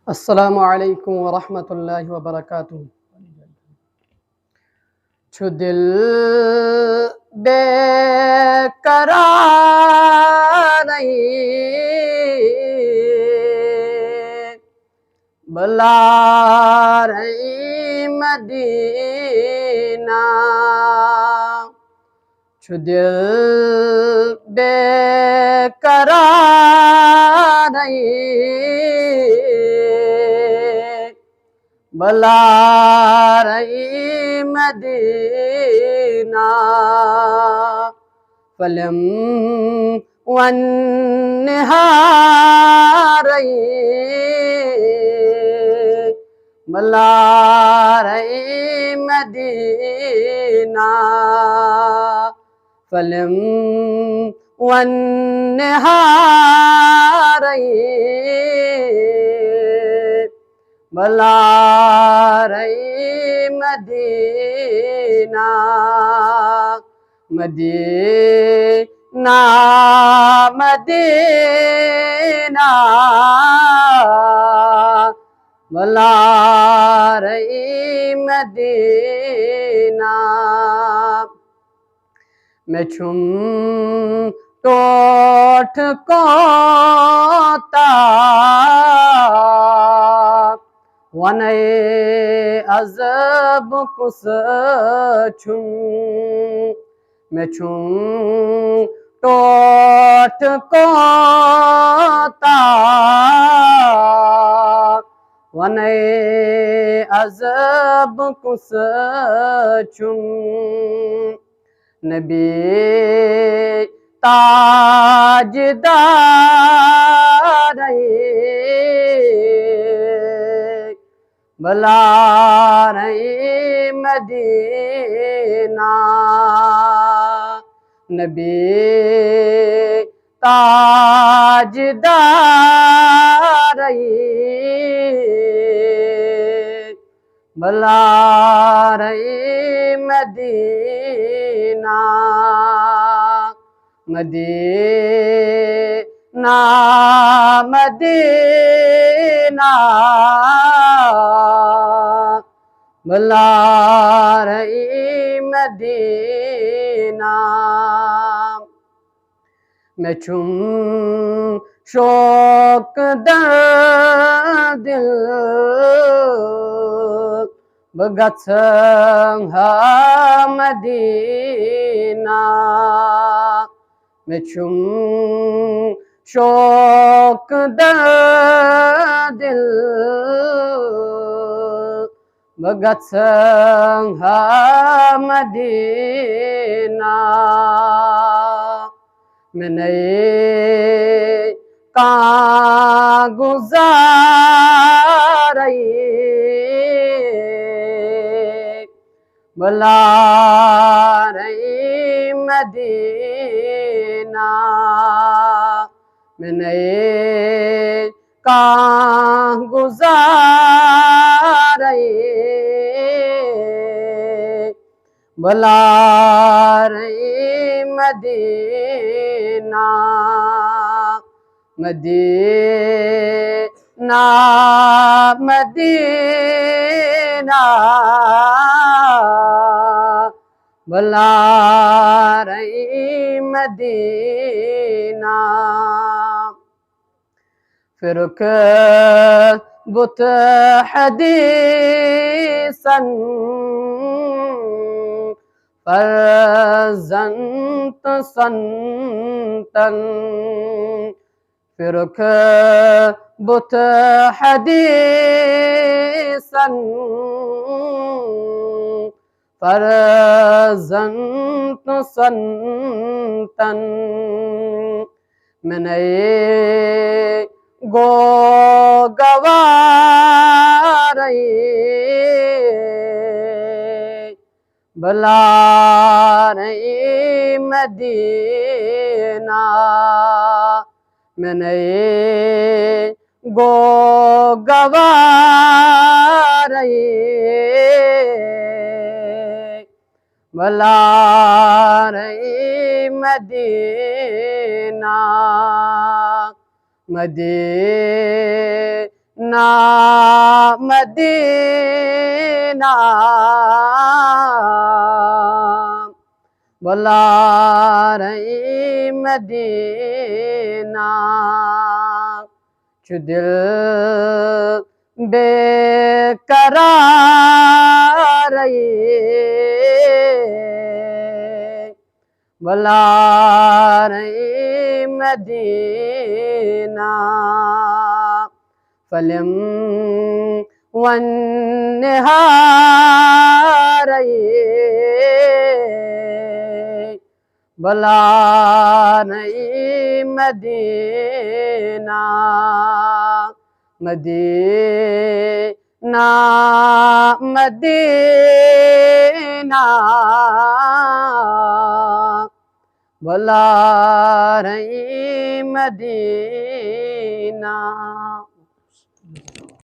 अस्सलामु अलैकुम वरहमतुल्लाहि वबरकातुहू। छु दिल बेकरार बुला रही मदीना। छु दिल बेकरार बुला रही मदीना। फलम वन्निहार बुला रही मदीना। फलम वन्निहार बुला रही मदीना। मदीना मदीना बुला रही मदीना। मैं छुम टोठ कोता वने अज़ब कुस छुम। मैं छुम टोठ कोता वने अज़ब कुस छुम। नबी ताजदार बुला रही मदीना। नबी ताजदार बुला रही मदीना। मदीना मदीना बुला रही मदीना। मैं छुम शौक दिल बगत्सं मदीना। मैं छुम शौक दिल बगत्सं मदीना। मैंने कहाँ गुज़ार बुला रही मदीना। मैंने कहाँ गुज़ार बुला रही मदीना। मदीना मदीना बुला रही मदीना। फिरुक बुत हदीसन फरज़ंत संतन। फिरुक बुत हदीसन फरज़ंत संतन। मैंने गो गवार बुला रही मदीना। मैंने गो गवार बुला रही मदीना। मदीना ना मदीना बुला रही मदीना चु दिल बेकरार बुला रही मदीना फलम वन निहार बुला रही मदीना मदीना मदीना बुला रही मदीना।